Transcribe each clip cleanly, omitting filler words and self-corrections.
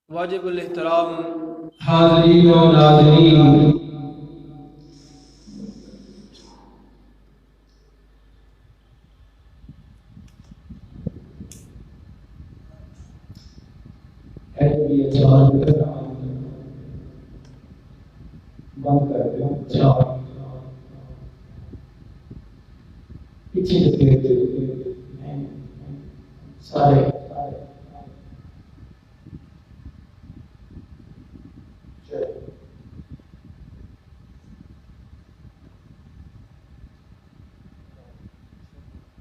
واجب الاحترام حاضرین و ناظرین، بند کر دیں پیچھے سارے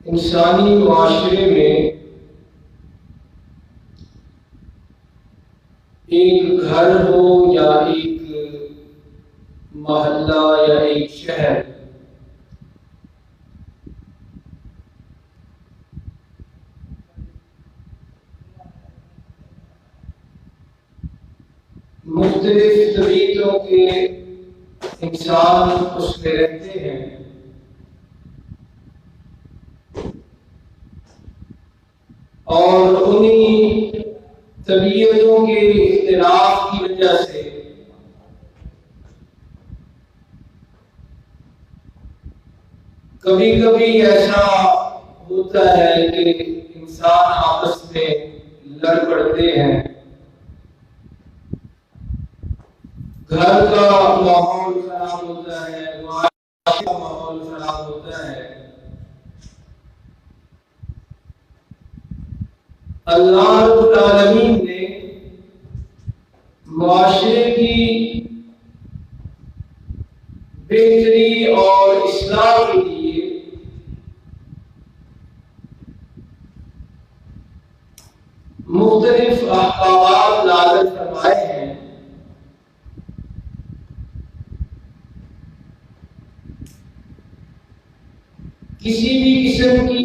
انسانی معاشرے میں ایک گھر ہو یا ایک محلہ یا ایک شہر، مختلف طبیعتوں کے انسان اس میں رہتے ہیں، اور انہی طبیعتوں کے اختلاف کی وجہ سے کبھی کبھی ایسا ہوتا ہے کہ انسان آپس میں لڑ پڑتے ہیں، گھر کا ماحول خراب ہوتا ہے، معاشرے کا ماحول خراب ہوتا ہے۔ اللہ رب العالمین نے معاشرے کی بہتری اور اصلاح کے لیے مختلف احکامات نازل فرمائے ہیں۔ کسی بھی قسم کی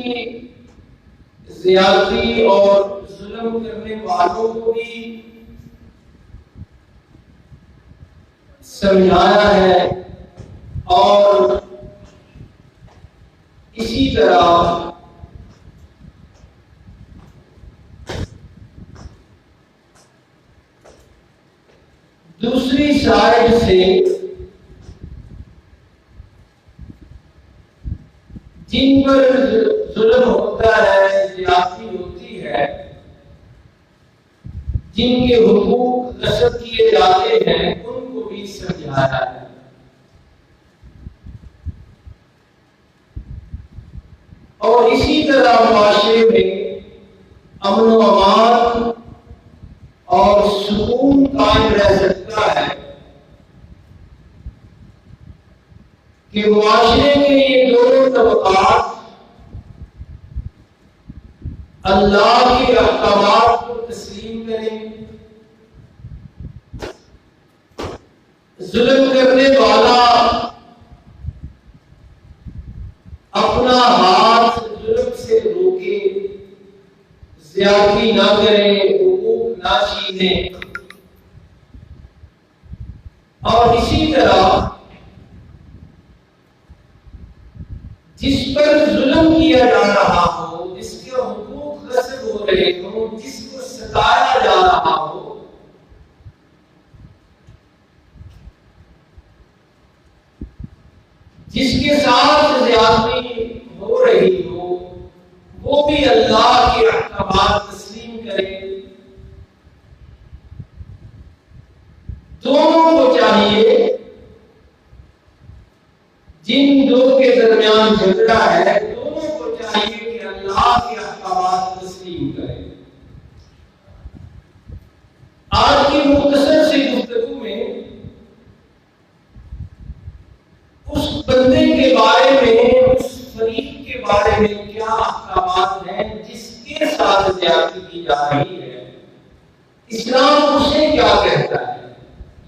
زیادتی اور ظلم کرنے والوں کو بھی سمجھایا ہے، اور اسی طرح دوسری سائڈ سے جن پر ظلم ہوتا ہے، زیادتی ہوتی ہے، جن کے حقوق غصب کیے جاتے ہیں، ان کو بھی سمجھایا ہے۔ اور اسی طرح معاشرے میں امن و امان اور سکون قائم رہ سکتا ہے کہ معاشرے کے یہ دونوں طبقات اللہ کے احکامات کو تسلیم کریں۔ ظلم کرنے والا اپنا ہاتھ ظلم سے روکے، زیادتی نہ کرے، حقوق نہ چھینے، اور اسی طرح جس پر ظلم کیا جا رہا ہو، جس کے حقوق غصب ہو رہے ہوں، جس کو ستایا جا رہا ہو، جس کے ساتھ زیادتی ہو رہی ہو، وہ بھی اللہ کے احکامات تسلیم کرے۔ دونوں کو چاہیے، جن دو کے درمیان جھگڑا ہے، دونوں کو چاہیے کہ اللہ کے احکامات تسلیم کریں۔ آج کی مختصر سی گفتگو میں اس بندے کے بارے میں، اس فریق کے بارے میں کیا احکامات ہیں جس کے ساتھ زیادتی کی جا رہی ہے، اسلام اسے کیا کہتا ہے،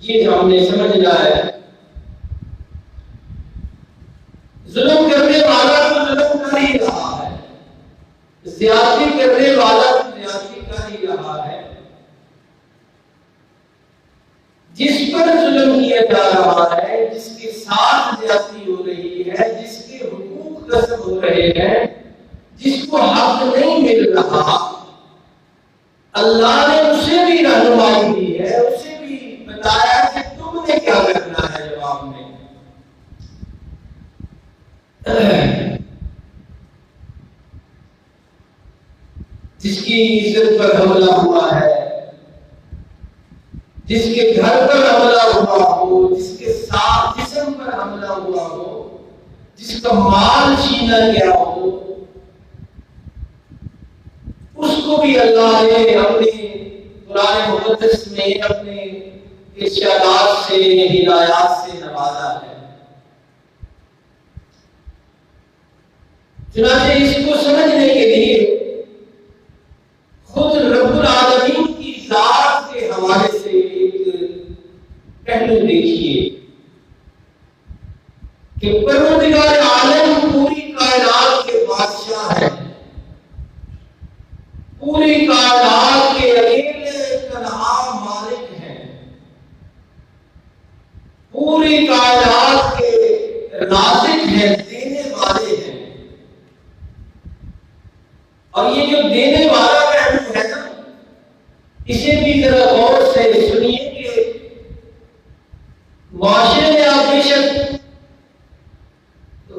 یہ ہم نے سمجھنا ہے۔ ظلم کرنے والا تو ظلم کر ہی رہا ہے، زیادتی کرنے والا تو زیادتی کر ہی رہا ہے، جس پر ظلم کیا جا رہا ہے، جس کے ساتھ زیادتی ہو رہی ہے، جس کے حقوق غصب ہو رہے ہیں، جس کو حق نہیں مل رہا، اللہ نے اسے بھی رہنمائی دی ہے، اسے بھی بتایا کہ تم نے کیا کرنا ہے جواب میں۔ جس کی عزت پر حملہ ہوا ہے، جس کے گھر پر حملہ ہوا ہو، جس کے ساتھ جسم پر حملہ ہوا ہو، جس کا مال چھینا گیا ہو، اس کو بھی اللہ نے اپنے قرآن مقدس میں اپنے ارشادات سے، ہدایات سے نوازا ہے۔ چنانچہ اس کو سمجھنے کے لیے خود رب العالمین کی ذات کے حوالے سے ایک پہلو دیکھیے کہ پروردگار عالم پوری کائنات کے بادشاہ ہیں، پوری کائنات کے اکیلے تنہا مالک ہیں، پوری کائنات کے رازق ہیں، دینے والے ہیں۔ اور یہ جو دینے والا پہلو ہے نا، اسے بھی ذرا غور سے سنیے کہ معاشرے میں آپ بے شک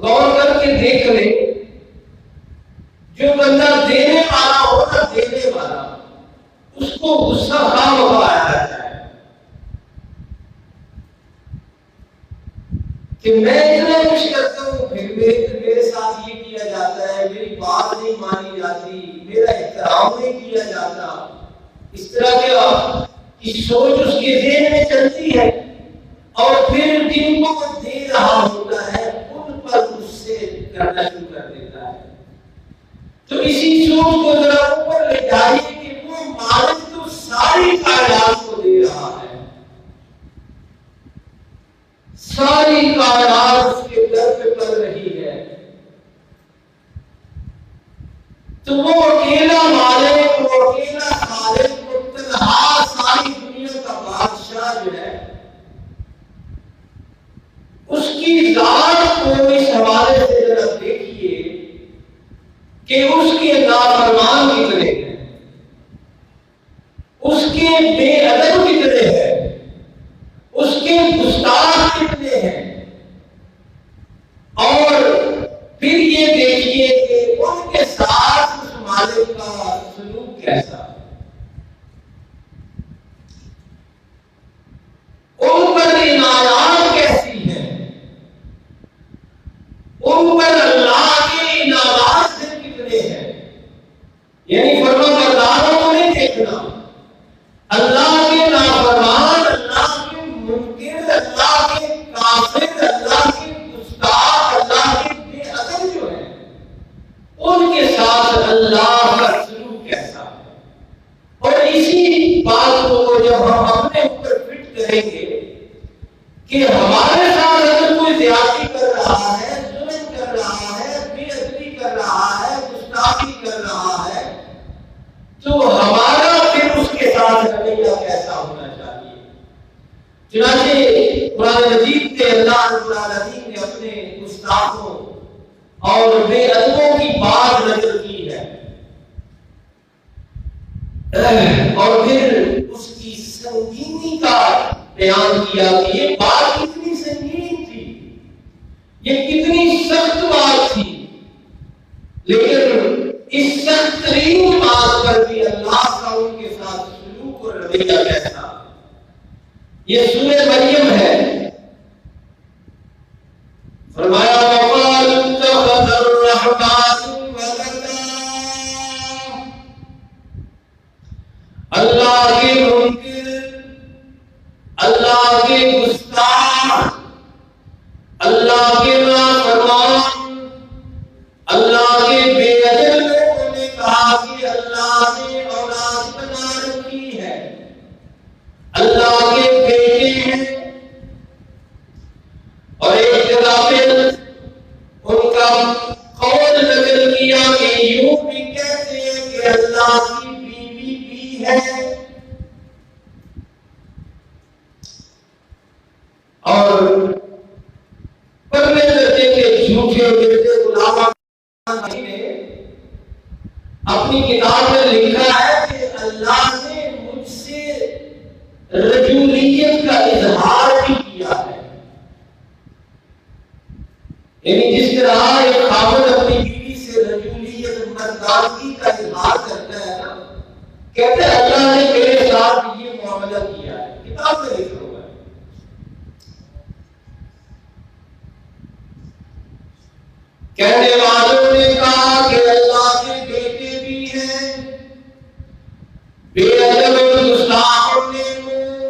غور کر کے دیکھ لیں، جو بندہ دینے والا ہو نا، دینے والا، اس کو غصہ خواہ ہوا آیا جاتا ہے کہ میں اتنا کچھ کرتا ہوں، پھر میرے ساتھ یہ کیا جاتا ہے، میری بات نہیں مانی جاتی، میرا احترام نہیں کیا جاتا۔ اس طرح کی سوچ اس کے ذہن میں چلتی ہے، اور پھر جن کو وہ دے رہا ہوتا ہے ان پر غصے کرنا شروع کر دیتا ہے۔ تو اسی سوچ کو ذرا اوپر لے جائیے کہ وہ مالک تو ساری کائنات کو دے رہا ہے، ساری کائنات اس کے در پہ پڑ رہی ہے، تو وہ اکیلا مالک، وہ اکیلا خالق، وہ تنہا ساری دنیا کا بادشاہ جو ہے، اس کی ذات کو اس حوالے سے ذرا دیکھیے کہ اس کے نافرمان کتنے ہیں، اس کے بے ادب کتنے ہیں، اس کے گستاخ کتنے ہیں، اور پھر یہ دیکھیے کہ ان کے ساتھ اس مالک کا سلوک کیسا ہے، ان پر عنایات کیسی ہیں، ان پر اللہ کے انعامات سے کتنے ہیں۔ یعنی فرما برداروں کو نہیں دیکھنا، اللہ کے نافرمان، اللہ کے منکر، اللہ کے کافر، اللہ کے گستاخ، اللہ کے بے ادب جو ہیں، ان کے ساتھ اللہ کا سلوک کیسا ہے۔ اور اسی بات کو جب ہم اپنے اوپر فٹ کریں گے کہ ہمارے ساتھ اگر کوئی زیادتی کر رہا ہے، ظلم کر رہا ہے، بے ادبی کر رہا ہے، گستاخی کر رہا ہے، تو ہمارا پھر اس کے ساتھ رویہ کیسا ہونا چاہیے۔ چنانچہ قرآن مجید کے اللہ رب العالمین نے اپنے گستاخوں اور بے ادبوں کی بات نقل کی ہے، اور پھر اس کی سنگینی کا بیان کیا کہ یہ بات کتنی سنگین تھی، یہ کتنی سخت بات تھی، لیکن اس سخت ترین بات پر بھی اللہ کا ان کے ساتھ سلوک اور رویہ کیسا۔ یہ سورہ مریم ہے، فرمایا وَقَالُوا اتَّخَذَ الرَّحْمَنُ وَلَدًا، اللہ کے منکر، اللہ کے گستاخ، اللہ کے نافرمان، اللہ کے بے ادب لوگوں نے کہا کہ اللہ نے اولاد بنا رکھی ہے، اللہ کے بیٹے ہیں، اور ایک جگہ پہ ان کا قول نقل کیا کہ یوں بھی کہتے ہیں کہ اللہ کی بیوی بھی ہے، اور پرلے درجے کے جھوٹے بیٹے غلام نے اپنی کتاب میں لکھا ہے کہ اللہ نے مجھ سے رجولیت کا اظہار بھی کیا ہے. یعنی جس طرح ایک خاوند اپنی بیوی سے رجولیت مردانگی کا اظہار کرتا ہے نا، کہتے ہیں اللہ نے میرے ساتھ یہ معاملہ کیا ہے. کتاب میں لکھا ہوا ہے. کہنے والوں نے کہا کہ اللہ کے بیٹے بھی ہیں. بے ادب گستاخوں نے منہ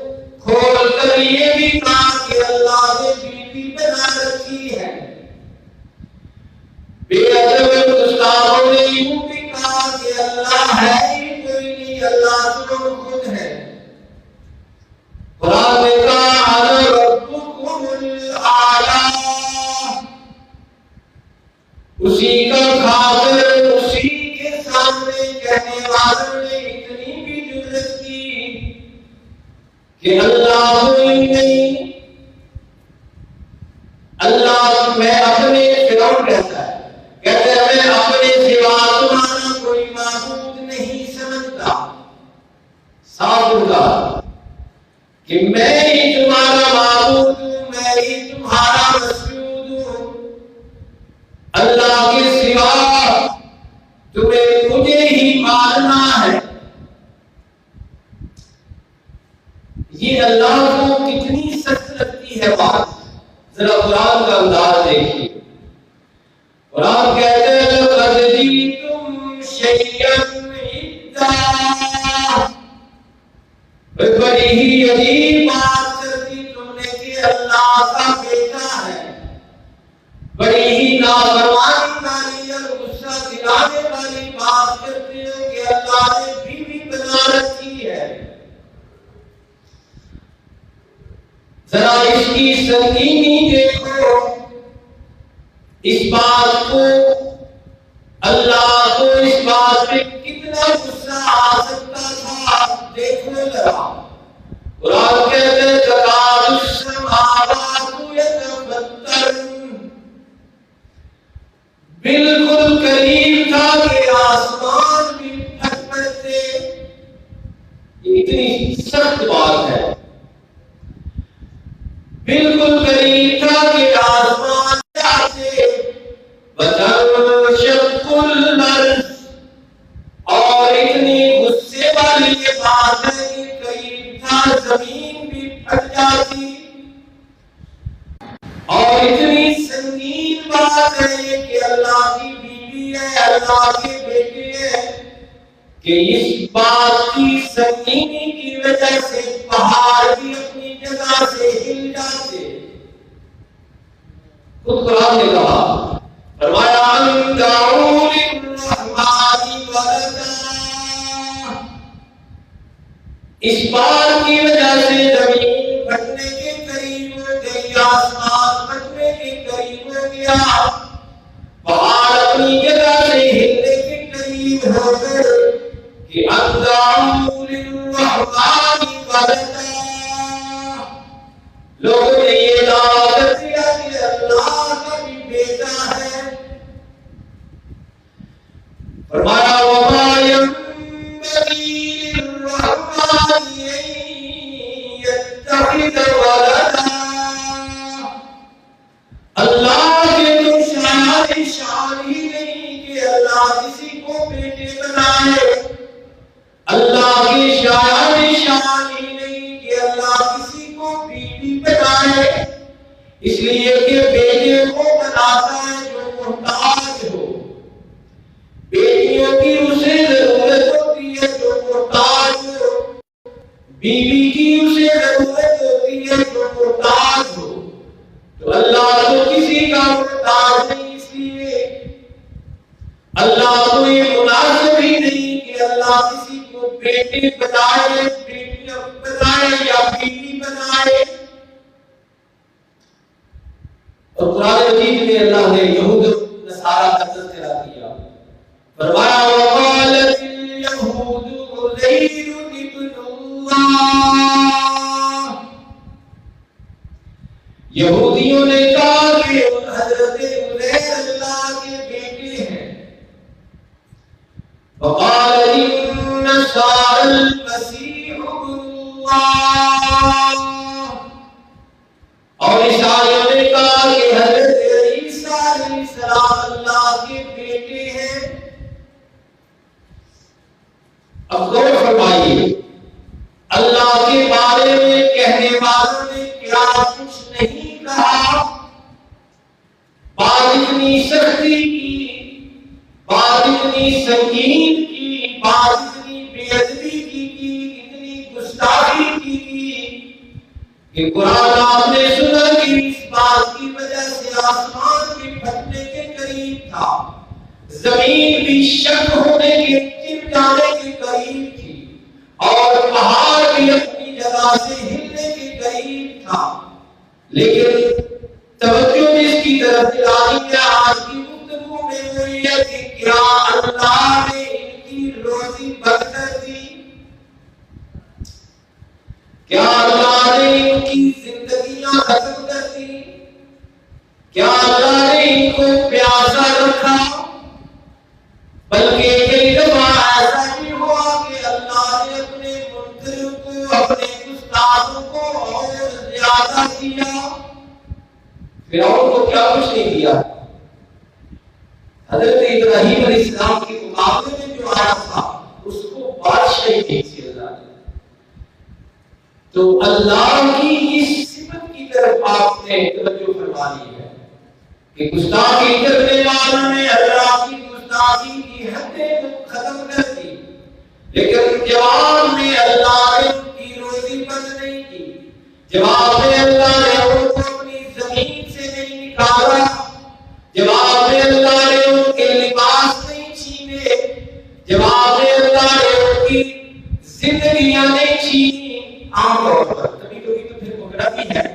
کھول کر یہ بھی کہا کہ اللہ نے بیوی بنا رکھی ہے. بے ادب گستاخوں نے یوں بھی کہا کہ اللہ ہے ہی کوئی نہیں، اللہ تو خود ہے. قرآن نے کہا انا ربکم الاعلی، اسی کا کھا کر اسی کے سامنے کہنے والوں نے اتنی بھی جرأت کی کہ اللہ کوئی نہیں. اللہ میں اپنے فرعون کہتا ہے، کہتے ہیں میں اپنے سوا تمہارا کوئی معبود نہیں سمجھتا. صاف کہا کہ میں ہی تمہارا معبود ہوں، میں ہی تمہارا مسجود ہوں. اللہ کے سوا تمہیں مجھے ہی ماننا ہے. یہ اللہ کو کتنی سخت لگتی ہے بات. ذرا قرآن کا انداز دیکھیے. قرآن کہتے ہیں لقد جئتم شیئا ادا، بڑی ہی عجیب بات کرتی تم نے کہ اللہ کا بیٹا ہے. بڑی ہی نافرمانی والی اور غصہ دلانے والی بات کرتے ہو کہ اللہ نے بیوی بنا رکھی ہے. ذرا اس کی سنگینی دیکھو. اس بات کو اللہ کو اس بات پہ کتنا غصہ آ سکتا تھا دیکھو ذرا. قرآن کہتے ہیں تکاد السماوات یتفطرن، بالکل قریب تھا کہ آسمان بھی پھٹ پڑتے. اتنی سخت بات ہے. بالکل قریب تھا کہ آسمان جاتے. وتنشق الارض، اور اتنی غصے والی یہ بات ہے کہ قریب تھا زمین بھی پھٹ جاتی. اور اتنی سنگین بات ہے کہ اللہ کی بیوی ہے، اللہ کے بیٹے ہے، کہ اس بات کی سنگینی کی وجہ سے پہاڑ بھی اپنی جگہ سے ہل جاتے. خود قرآن نے کہا، فرمایا ان دعوا للرحمن ولدا، اس بات کی وجہ سے زمین پھٹنے کے قریب ہو گئی، آسمان پھٹنے کے قریب ہو گیا، پہاڑ اپنی جگہ سے ہلنے کے قریب ہو گئے کہ ان دعوا للرحمن ولدا. لوگوں نے یہ دعویٰ کر دیا کہ اللہ کا بھی بیٹا ہے. فرمایا وما ينبغي للرحمن ان يتخذ ولدا، اللہ کے تو شان ہی نہیں کہ اللہ کسی کو بیٹے بنائے. اللہ کی شان ہی نہیں کہ اللہ کسی کو بیوی بنائے. اس لیے کہ بیٹے کو بناتا ہے جو محتاج ہو، بیٹیوں کی اسے ضرورت ہوتی ہے جو محتاج ہو، بیوی کی اسے ضرورت ہوتی ہے جو محتاج ہو. تو اللہ تو کسی کا محتاج نہیں، اس لیے اللہ کو یہ مناسب ہی نہیں کہ اللہ کسی کو بیٹے بنائے، بیٹیاں بنائے یا بیوی بنائے. اور قرآن مجید میں اللہ نے یہود نصارہ کا تذکرہ کیا. فرمایا وقالت اليهود عزير ابن اللہ، یہودیوں نے کہا کہ حضرت عزیر اللہ کے بیٹے ہیں. وقال ان صار المسیح ابن اللہ، اور عیسائیوں نے کہا کہ حضرت عیسیٰ علیہ السلام اللہ کے بیٹے ہیں۔ اب غور فرمائیے، اللہ کے بارے میں کہنے والوں نے کیا کچھ نہیں کہا، بات اتنی سختی کی، بات اتنی سنگین کی، بات اتنی بے ادبی کی، اتنی گستاخی کی کہ قرآن آپ نے سنا کہ اس بات کی وجہ سے آسمان بھی پھٹنے کے قریب تھا، زمین بھی شک ہونے کے چر جانے کے قریب تھی، اور پہاڑ بھی اپنی جگہ سے ہلنے کے قریب تھا، لیکن توجہ اس کی طرف دلانی ہے آج کی گفتگو میں ہوئی ہے کہ کیا اللہ نے ان کی روزی بند کر دی؟ کیا اللہ نے ان کی زندگیاں ختم کر دی؟ کیا اللہ نے ان کو پیاسا رکھا؟ بلکہ کئی دفعہ ایسا بھی ہوا کہ اللہ نے اپنے منکروں کو، اپنے گستاخوں کو اور زیادہ کیا۔ فرعون کو کیا کچھ نہیں دیا، حضرت ابراہیم علیہ السلام کے مقابلے میں جو آیا تھا اس کو بادشاہی دی تھی اللہ نے۔ تو اللہ کی اس صفت کی طرف آپ نے توجہ فرمانی ہے کہ گستاخی کرنے والوں نے اللہ کی گستاخی کی حدیں ختم کر دی، لیکن جواب میں اللہ نے ان کی روزی بند نہیں کی، جواب میں اللہ نے ان کو اپنی زمین سے نہیں نکالا، جواب میں اللہ نے ان کے لباس نہیں چھینے، جواب میں اللہ نے ان کی زندگیاں نہیں چھینی۔ عام طور پر کبھی کبھی تو پھر پکڑا بھی ہے،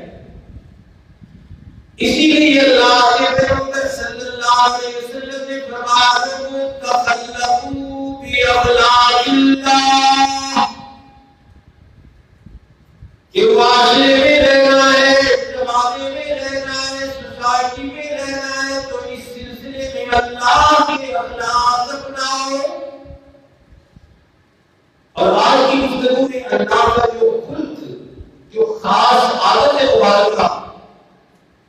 اسی لیے اللہ کے پیغمبر صلی اللہ علیہ وسلم نے فرمایا تخلقوا باولاء اللہ، کہ معاشرے میں رہنا ہے، زمانے میں رہنا ہے، سوسائٹی میں رہنا ہے تو اس سلسلے میں اللہ کے اخلاق اپناؤ۔ اور آج کی گفتگو میں اللہ کا جو خلق، جو خاص عادت مبارکہ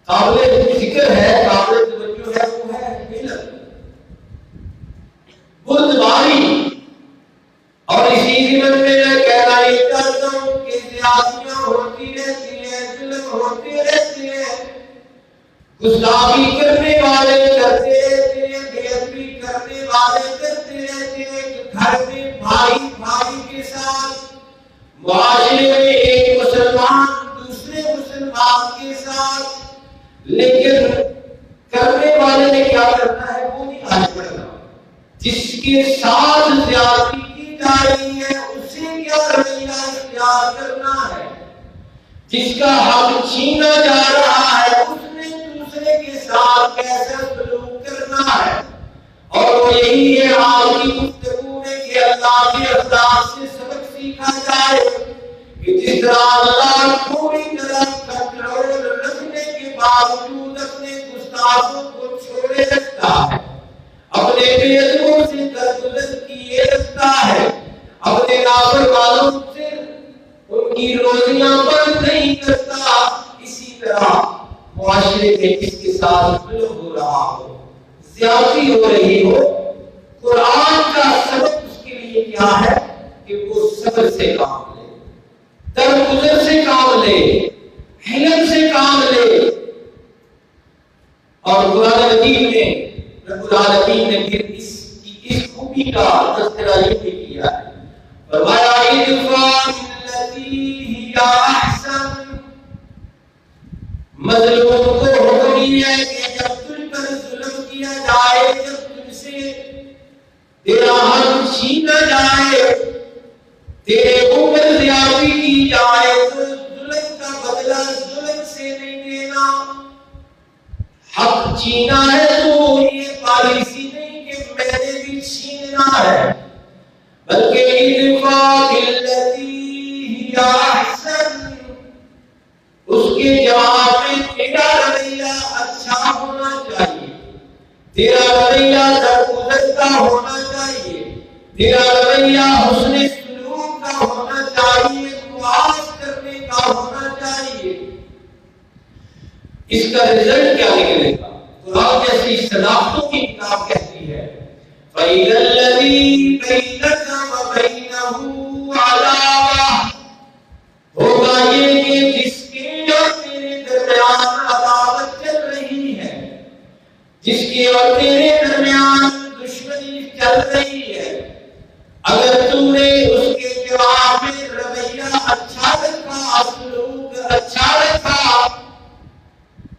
قابل ذکر ہے، قابل توجہ ہے، وہ ہے علم، بردباری۔ اور اسی ضمن میں میں کہنا یہ چاہتا ہوں کہ زیادتیاں ہوتی رہتی ہیں، ظلم ہوتے رہتے ہیں، گستاخی کرنے والے کرتے رہتے ہیں، بے ادبی کرنے والے کرتے رہتے ہیں، گھر میں بھائی بھائی کے ساتھ، معاشرے میں ایک مسلمان دوسرے مسلمان کے ساتھ، لیکن کرنے والے نے کیا کرنا ہے وہ نہیں آج پڑھنا، جس کے ساتھ زیادتی کی جا رہی ہے اسے کیا رویہ اختیار کرنا ہے، جس کا حق چھینا جا رہا ہے اس نے دوسرے کے ساتھ کیسا سلوک کرنا ہے۔ اور وہ یہی ہے آج کی گفتگو میں کہ اللہ کے اخلاق سے سبق سیکھا جائے کہ جس طرح اللہ پوری طرح کنٹرول رکھنے کے باوجود اپنے گستاخوں کو چھوڑے رکھتا ہے، اپنے بے ادبوں سے درگزر کیے رکھتا ہے، اپنے نافرمانوں سے ان کی روزیاں بند نہیں کرتا، اسی طرح معاشرے میں جس کے ساتھ ظلم ہو رہا ہو، زیادتی ہو رہی ہو، قرآن کا سبق اس کے لیے کیا ہے کہ وہ صبر سے کام لے، درگزر سے کام لے، حلم سے کام لے۔ اور قرآن مجید میں رب العالمین نے پھر اس خوبی کا تذکرہ یہ بھی کیا ہے، فرمایا ادفع باللتی ہی احسن، مظلوم کو حکم یہ ہے کہ جب تجھ پر ظلم کیا جائے، جب تجھ سے تیرا حق چھینا جائے، تیرے اوپر زیادتی کی جائے تو ظلم کا بدلہ ظلم سے نہیں دینا۔ حق چھینا ہے تو یہ پالیسی نہیں کہ میں نے بھی چھیننا ہے، بلکہ ادفع باللتی ہی احسن، اس کے جواب میں تیرا رویہ اچھا ہونا چاہیے، تیرا رویہ درگزر کا ہونا چاہیے، تیرا رویہ حسن سلوک کا ہونا چاہیے، معاف کرنے کا ہونا چاہیے۔ اس کا رزلٹ کیا نکلے گا؟ قرآن جیسی صداقتوں کی کتاب کہتی ہے فَإِذَا الَّذِي بَيْنَكَ وَبَيْنَهُ عَدَاوَةٌ، ہوگا یہ کہ جس کے اور تیرے درمیان عداوت چل رہی ہے، جس کے اور تیرے درمیان دشمنی چل رہی ہے، اگر تم نے اس کے جواب میں رویہ اچھا رکھا، سلوک اچھا رکھا،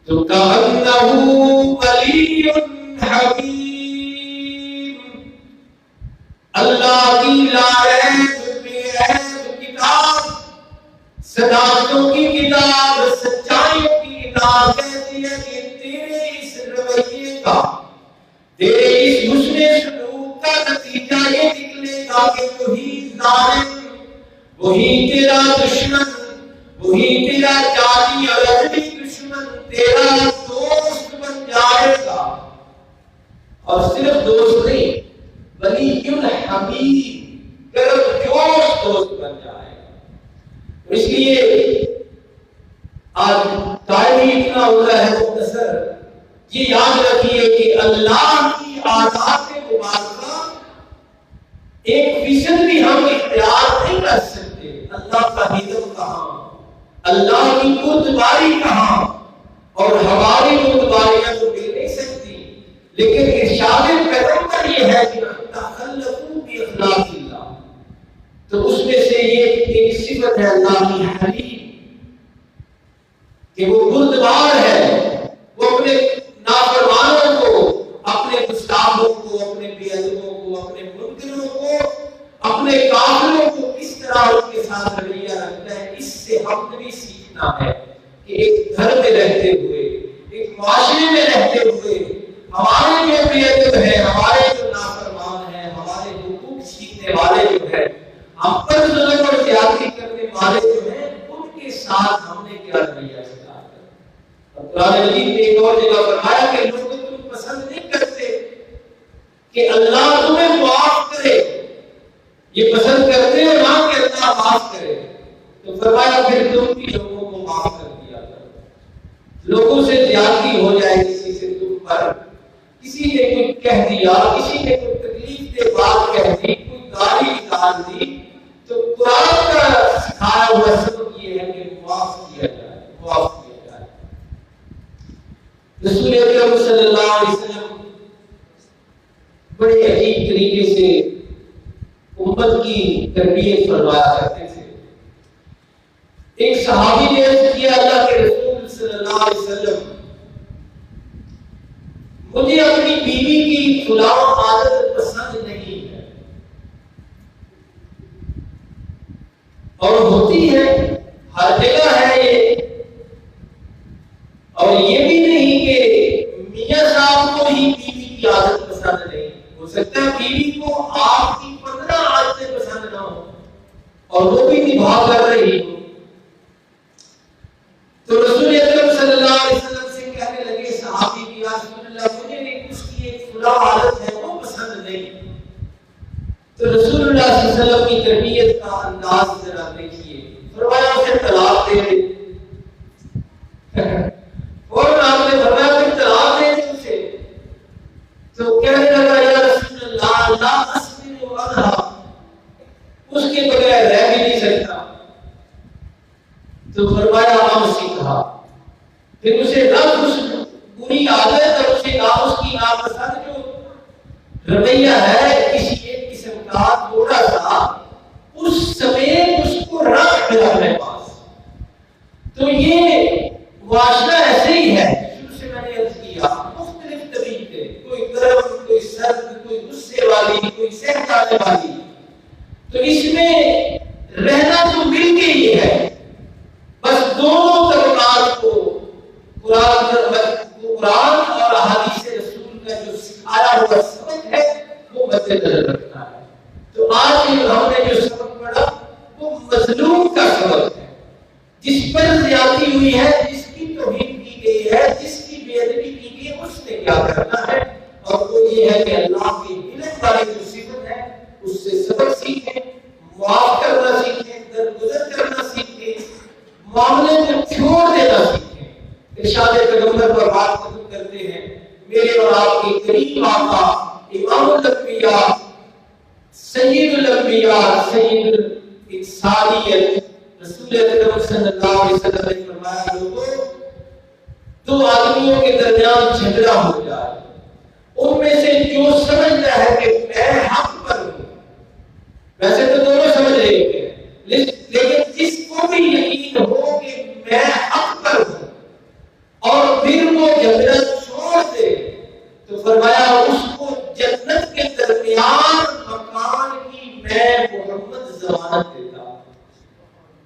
تو کأنہ ولی حمیم، اللہ کی لاریب بے عیب کتاب، صداقتوں کی کتاب، سچائیوں کی کتاب کہتی ہے کہ تیرے اس رویے کا، تیرے اس حسن سلوک کا نتیجہ یہ نکلے گا کہ وہی ظالم، وہی تیرا دشمن، وہی تیرا جانی اور ابدی دشمن تیرا دوست بن جائے گا، اور صرف دوست نہیں ولی حمید، گرم جوش دوست بن جائے گا۔ اس لیے آج ٹائم ہی اتنا ہو رہا ہے مختصر، یہ یاد رکھیے کہ اللہ کی آیات مبارکہ 1% بھی ہم اختیار نہیں کر سکتے۔ اللہ کا حکم کہاں، اللہ کی بردباری کہاں، اور ہماری بردباریاں تو مل نہیں سکتی، لیکن ارشاد پیغمبر یہ ہے کہ تخلقوا باخلاق اللہ، تو اس میں سے یہ ایک صفت ہے اللہ کی حلیم، کہ وہ بردبار ہے، وہ اپنے نافرمانوں کو، اپنے گستاخوں کو، اپنے بے ادبوں کو، اپنے منکروں کو، اپنے کافروں کو کس طرح ان کے ساتھ رویہ رکھتا ہے۔ اس سے ہم نے بھی سیکھنا ہے کہ ایک گھر میں رہتے ہوئے، ایک معاشرے میں رہتے ہوئے، ہمارے جو بے ادب ہیں، ہمارے جو نافرمان ہیں، ہمارے حقوق چھیننے والے جو ہیں، ہم پر ظلم اور زیادتی کرنے والے جو ہیں، ان کے ساتھ ہم نے کیا رویہ اختیار کرنا۔ اور قرآن مجید نے ایک اور جگہ فرمایا کہ لوگ تم پسند نہیں کرتے کہ اللہ تمہیں معاف کرے، یہ پسند کرتے ہو نہ کہ اللہ معاف کرے، تو فرمایا پھر تم بھی لوگوں کو معاف کر دیا کرو۔ لوگوں سے زیادتی ہو جائے کسی سے تم پر، کسی نے کوئی کہہ دیا، کسی نے کوئی تکلیف دہ بات کہہ دی، کوئی گالی نکال دی، تو قرآن کا سکھایا ہوا سبق یہ ہے کہ معاف کیا جائے، معاف کیا جائے۔ رسول اکرم صلی اللہ علیہ وسلم بڑے عجیب طریقے سے امت کی تربیت فرمایا کرتے تھے۔ ایک صحابی نے عرض کیا اللہ کے رسول صلی اللہ علیہ وسلم، مجھے اپنی بیوی کی فلاں عادت پسند نہیں ہے، اور ہوتی ہے ہر جگہ ہے یہ، اور یہ بھی نہیں کہ میاں صاحب کو ہی بیوی کی عادت پسند نہیں، ہو سکتا ہے بیوی کو آپ کی 15 عادتیں پسند نہ ہو اور وہ بھی نبھا کر رہی ہو۔ تو رسول اکرم صلی اللہ علیہ وسلم سے کہنے لگے صحابی کی، یا رسول اللہ مجھے نہیں، اس کی ایک فلاں عادت ہے وہ پسند نہیں۔ تو رسول اللہ صلی اللہ علیہ وسلم کی تربیت کا انداز ذرا دیکھیے، فرمایا اسے طلاق دے دے، اور آپ نے فرمایا کہ طلاق دے دے اسے، تو کہنے لگا یا رسول اللہ لا اصبر عنہا، اس کے بغیر رہ بھی نہیں سکتا۔ تو فرمایا اسے کہا، پھر اسے نہ اس بری عادت اور اسے نہ اس کی ناپسند جو رویہ ہے کسی ایک قسم کا تھوڑا سا، اس سمیت اس کو رکھ دیا اپنے پاس۔ تو یہ معاشرہ ایسے ہی ہے، شروع سے میں نے عرض کیا، مختلف طریقے، کوئی گرم، کوئی سرد، کوئی غصے والی، کوئی سہ جانے والی، تو اس میں رہنا تو مل کے ہی ہے، بس دونوں طبقات کو قرآن اور احادیث رسول کا جو سکھایا ہوا سبق ہے وہ مد نظر رکھنا ہے۔ تو آج ہم نے جو سبق پڑھا وہ مظلوم کا سبق ہے، جس پر زیادتی ہوئی ہے، جس کی توہین کی گئی ہے، جس کی بے ادبی کی گئی ہے، اس نے کیا کرنا ہے، اور وہ یہ ہے کہ اللہ کے علم والی جو صفت ہے اس سے آپ کے کریم آقا امام الانبیاء سید الانبیاء سید انسانیت رسول اکرم صلی اللہ علیہ وسلم نے فرمایا لوگوں دو آدمیوں کے درمیان جھگڑا ہو جائے ان میں سے جو سمجھتا ہے کہ میں حق پر ہوں ویسے تو دونوں سمجھ رہے ہوتے ہیں لیکن جس کو بھی یقین ہو کہ میں حق پر ہوں اور پھر وہ جھگڑا چھوڑ دے تو فرمایا اس کو جنت کے درمیان مکان کی میں محمد ضمانت دیتا ہوں۔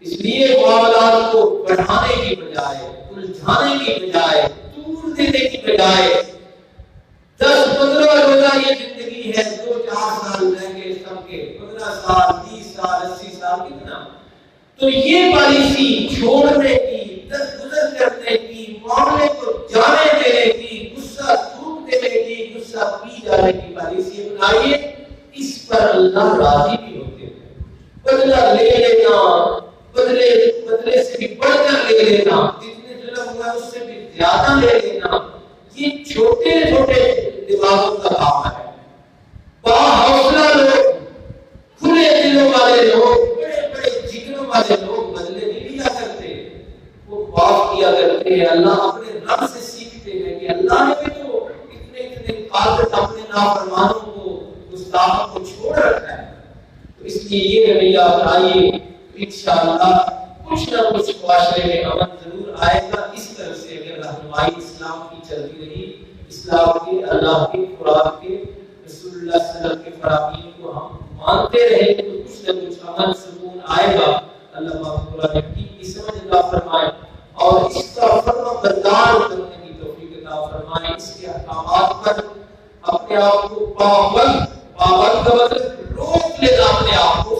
اس لیے معاملات کو بڑھانے کی بجائے الجھانے کی بجائے دور دینے کی بجائے 10-15 روزہ یہ زندگی ہے 2-4 سال رہ گئے سب کے 15 سال 20 سال 80 سال کتنا تو یہ پالیسی چھوڑنے کی درگزر کرنے کی معاملے کو جانے دینے کی غصہ تھوک دینے کی غصہ پی جانے کی پالیسی بنائیے اس پر اللہ راضی بھی ہوتے ہیں۔ بدلہ لے لینا بدلے سے بھی بڑھ کر لے لینا جتنے ظلم ہوا اس سے بھی زیادہ لے لینا یہ چھوٹے چھوٹے دماغوں کا کام ہے۔ با حوصلہ لوگ کھلے دلوں والے لوگ بڑے بڑے جگروں والے لوگ بدلے نہیں لیا کرتے وہ معاف کیا کرتے ہیں۔ اللہ اپنے رب سے سیکھتے ہیں کہ اللہ نے بھی تو اتنے قادر اپنے نافرمانوں کو گستاخوں کو چھوڑ رکھا ہے تو اس لیے یہ رویہ اپنائیے انشاءاللہ کچھ نہ کچھ معاشرے میں امن ضرور آئے گا۔ اس طرح سے اگر رہنمائی اسلام کی چلتی رہی اسلام کے اللہ کے قرآن کے رسول اللہ صلی اللہ علیہ وسلم کے فرامین کو ہم مانتے رہے تو کچھ نہ کچھ امن سکون آئے گا۔ اللہ قرآن کی سمجھ عطا فرمائے اور اس کا فرما بردار کرنے کی توفیق عطا فرمائے۔ اس کے احکامات پر اپنے آپ کو پابند کا مطلب روک لینا اپنے آپ کو